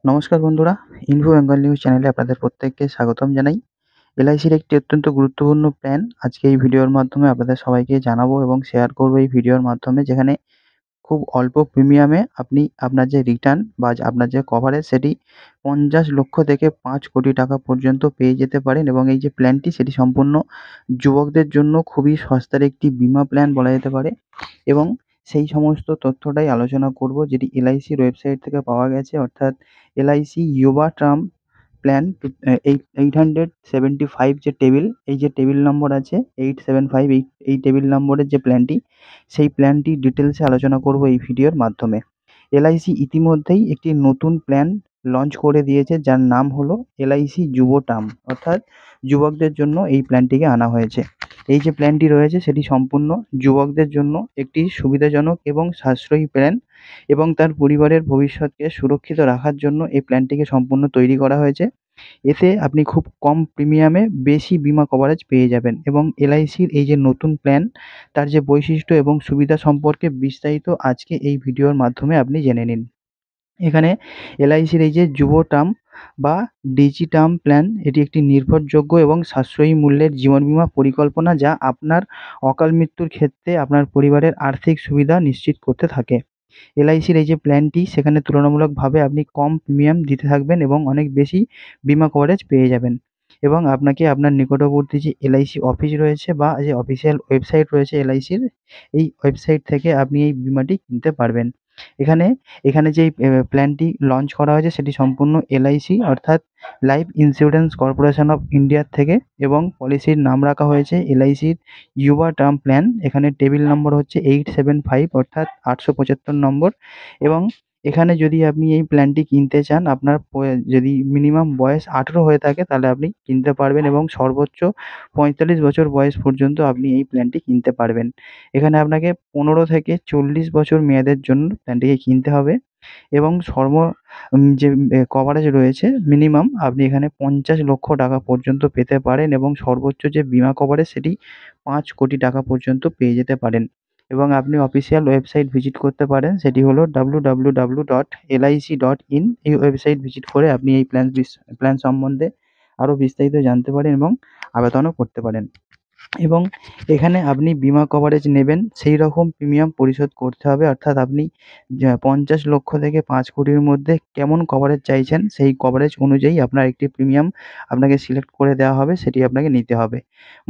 নমস্কার বন্ধুরা, info Bengal news চ্যানেলে আপনাদের প্রত্যেককে স্বাগতম জানাই। এলআইসির একটি অত্যন্ত গুরুত্বপূর্ণ প্ল্যান আজকে এই ভিডিওর মাধ্যমে আপনাদের সবাইকে জানাবো এবং শেয়ার করবো এই ভিডিওর মাধ্যমে, যেখানে খুব অল্প প্রিমিয়ামে আপনি আপনার যে রিটার্ন বা আপনার যে কভারেজ সেটি ৫০ লক্ষ থেকে ৫ কোটি টাকা পর্যন্ত পেয়ে যেতে পারেন। এবং এই যে প্ল্যানটি সেটি সম্পূর্ণ যুবকদের জন্য খুবই সস্তার একটি বীমা প্ল্যান বলা যেতে পারে। এবং সেই সমস্ত তথ্যটাই আলোচনা করব যেটি এলআইসির ওয়েবসাইট থেকে পাওয়া গেছে, অর্থাৎ এলআইসি ইউবা টার্ম প্ল্যান 875 যে টেবিল, এই যে টেবিল নম্বর আছে 875, এই টেবিল নম্বরের যে প্ল্যানটি, সেই প্ল্যানটি ডিটেলসে আলোচনা করব এই ভিডিওর মাধ্যমে। এলআইসি ইতিমধ্যেই একটি নতুন প্ল্যান লঞ্চ করে দিয়েছে, যার নাম হলো এলআইসি যুব টার্ম, অর্থাৎ যুবকদের জন্য এই প্ল্যানটিকে আনা হয়েছে। এই যে প্ল্যানটি রয়েছে সেটি সম্পূর্ণ যুবকদের জন্য একটি সুবিধাজনক এবং সাশ্রয়ী প্ল্যান, এবং তার পরিবারের ভবিষ্যৎকে সুরক্ষিত রাখার জন্য এই প্ল্যানটিকে সম্পূর্ণ তৈরি করা হয়েছে। এতে আপনি খুব কম প্রিমিয়ামে বেশি বীমা কভারেজ পেয়ে যাবেন, এবং এলআইসির এই যে নতুন প্ল্যান, তার যে বৈশিষ্ট্য এবং সুবিধা সম্পর্কে বিস্তারিত আজকে এই ভিডিওর মাধ্যমে আপনি জেনে নিন। এখানে এলআইসির এই যে যুব টার্ম বা ডিজি টার্ম প্ল্যান, এটি একটি নির্ভরযোগ্য এবং সাশ্রয়ী মূল্যের জীবন বীমা পরিকল্পনা, যা আপনার অকাল মৃত্যুর ক্ষেত্রে আপনার পরিবারের আর্থিক সুবিধা নিশ্চিত করতে থাকে। এলআইসির এই যে প্ল্যানটি, সেখানে তুলনামূলকভাবে আপনি কম প্রিমিয়াম দিতে থাকবেন এবং অনেক বেশি বীমা কভারেজ পেয়ে যাবেন। এবং আপনাকে আপনার নিকটবর্তী যে এলআইসি অফিস রয়েছে বা যে অফিসিয়াল ওয়েবসাইট রয়েছে এলআইসির, এই ওয়েবসাইট থেকে আপনি এই বীমাটি কিনতে পারবেন। এখানে এখানে যেই প্ল্যানটি লঞ্চ করা হয়েছে সেটি সম্পূর্ণ এলআইসি, অর্থাৎ লাইফ ইন্স্যুরেন্স কর্পোরেশন অফ ইন্ডিয়ার থেকে, এবং পলিসির নাম রাখা হয়েছে এলআইসির ইউবা টার্ম প্ল্যান। এখানে টেবিল নম্বর হচ্ছে 875, অর্থাৎ 875 নম্বর। এবং এখানে যদি আপনি এই প্ল্যানটি কিনতে চান, আপনার যদি মিনিমাম বয়স 18 হয়ে থাকে তাহলে আপনি কিনতে পারবেন, এবং সর্বোচ্চ 45 বছর বয়স পর্যন্ত আপনি এই প্ল্যানটি কিনতে পারবেন। এখানে আপনাকে 15 থেকে 40 বছর মেয়াদের জন্য প্ল্যানটিকে কিনতে হবে, এবং যে কভারেজ রয়েছে মিনিমাম, আপনি এখানে 50 লক্ষ টাকা পর্যন্ত পেতে পারেন, এবং সর্বোচ্চ যে বীমা কভারেজ সেটি 5 কোটি টাকা পর্যন্ত পেয়ে যেতে পারেন। এবং আপনি অফিসিয়াল ওয়েবসাইট ভিজিট করতে পারেন, সেটি হলো www.lic.in। এই ওয়েবসাইট ভিজিট করে আপনি এই প্ল্যান সম্বন্ধে আরও বিস্তারিত জানতে পারেন এবং আবেদনও করতে পারেন। এবং এখানে আপনি বীমা কভারেজ নেবেন সেই রকম প্রিমিয়াম পরিশোধ করতে হবে, অর্থাৎ আপনি 50 লক্ষ থেকে 5 কোটির মধ্যে কেমন কভারেজ চাইছেন, সেই কভারেজ অনুযায়ী আপনার একটি প্রিমিয়াম আপনাকে সিলেক্ট করে দেওয়া হবে, সেটি আপনাকে নিতে হবে।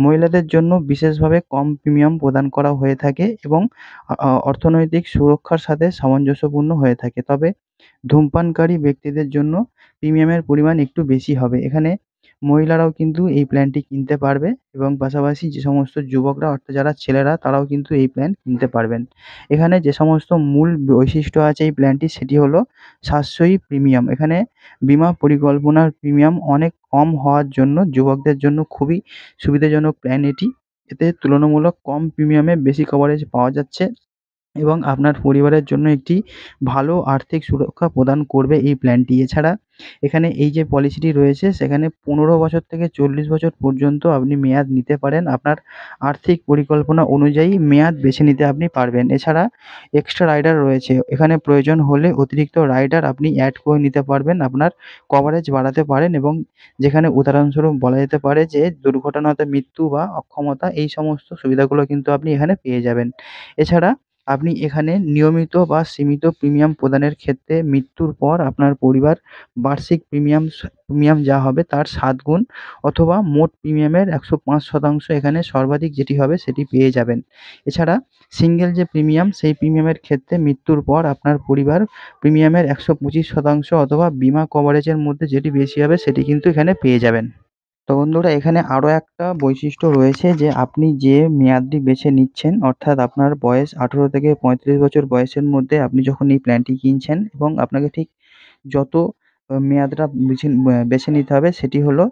মহিলাদের জন্য বিশেষভাবে কম প্রিমিয়াম প্রদান করা হয়ে থাকে এবং অর্থনৈতিক সুরক্ষার সাথে সামঞ্জস্যপূর্ণ হয়ে থাকে। তবে ধূমপানকারী ব্যক্তিদের জন্য প্রিমিয়ামের পরিমাণ একটু বেশি হবে। এখানে মহিলারাও কিন্তু এই প্ল্যানটি কিনতে পারবে, এবং পাশাপাশি যে সমস্ত যুবকরা, অর্থাৎ যারা ছেলেরা, তারাও কিন্তু এই প্ল্যান কিনতে পারবেন। এখানে যে সমস্ত মূল বৈশিষ্ট্য আছে এই প্ল্যানটির, সেটি হলো সাশ্রয়ী প্রিমিয়াম। এখানে বীমা পরিকল্পনার প্রিমিয়াম অনেক কম হওয়ার জন্য যুবকদের জন্য খুবই সুবিধাজনক প্ল্যান এটি। এতে তুলনামূলক কম প্রিমিয়ামে বেশি কভারেজ পাওয়া যাচ্ছে, এবং আপনার পরিবারের জন্য একটি ভালো আর্থিক সুরক্ষা প্রদান করবে এই প্ল্যানটি। এছাড়া এখানে এই যে পলিসিটি রয়েছে, সেখানে 15 বছর থেকে 40 বছর পর্যন্ত আপনি মেয়াদ নিতে পারেন। আপনার আর্থিক পরিকল্পনা অনুযায়ী মেয়াদ বেছে নিতে আপনি পারবেন। এছাড়া এক্সট্রা রাইডার রয়েছে। এখানে প্রয়োজন হলে অতিরিক্ত রাইডার আপনি অ্যাড করে নিতে পারবেন, আপনার কভারেজ বাড়াতে পারেন, এবং যেখানে উদাহরণস্বরূপ বলা যেতে পারে যে দুর্ঘটনাতে মৃত্যু বা অক্ষমতা, এই সমস্ত সুবিধাগুলো কিন্তু আপনি এখানে পেয়ে যাবেন। এছাড়া আপনি এখানে নিয়মিত বা সীমিত প্রিমিয়াম প্রদানের ক্ষেত্রে মৃত্যুর পর আপনার পরিবার বার্ষিক প্রিমিয়াম যা হবে তার 7 গুণ, অথবা মোট প্রিমিয়ামের 105% এখানে সর্বাধিক যেটি হবে সেটি পেয়ে যাবেন। এছাড়া সিঙ্গেল যে প্রিমিয়াম, সেই প্রিমিয়ামের ক্ষেত্রে মৃত্যুর পর আপনার পরিবার প্রিমিয়ামের 125% অথবা বীমা কভারেজের মধ্যে যেটি বেশি হবে সেটি কিন্তু এখানে পেয়ে যাবেন। তো বন্ধুরা, এখানে আরও একটা বৈশিষ্ট্য রয়েছে যে আপনি যে মেয়াদটি বেছে নিচ্ছেন, অর্থাৎ আপনার বয়স 18 থেকে 35 বছর বয়সের মধ্যে আপনি যখন এই প্ল্যানটি কিনছেন, এবং আপনাকে ঠিক যত মেয়াদটা বেছে নিতে হবে সেটি হলো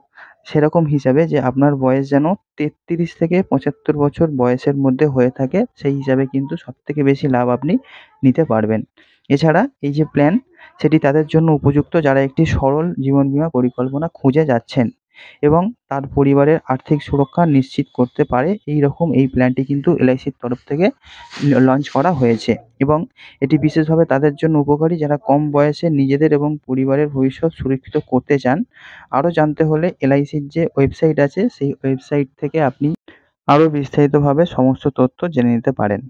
সেরকম হিসাবে যে আপনার বয়স যেন 33 থেকে 75 বছর বয়সের মধ্যে হয়ে থাকে, সেই হিসাবে কিন্তু সবথেকে বেশি লাভ আপনি নিতে পারবেন। এছাড়া এই যে প্ল্যান, সেটি তাদের জন্য উপযুক্ত যারা একটি সরল জীবন বীমা পরিকল্পনা খুঁজে যাচ্ছেন। এবং তার পরিবারের আর্থিক সুরক্ষা নিশ্চিত করতে পারে। এইরকম এই প্ল্যানটি কিন্তু এলআইসির তরফ থেকে লঞ্চ করা হয়েছে এবং এটি বিশেষভাবে তাদের জন্য উপকারী যারা কম বয়সে নিজেদের এবং পরিবারের ভবিষ্যৎ সুরক্ষিত করতে চান। আরও জানতে হলে এলআইসির যে ওয়েবসাইট আছে সেই ওয়েবসাইট থেকে আপনি আরও বিস্তারিতভাবে সমস্ত তথ্য জেনে নিতে পারেন।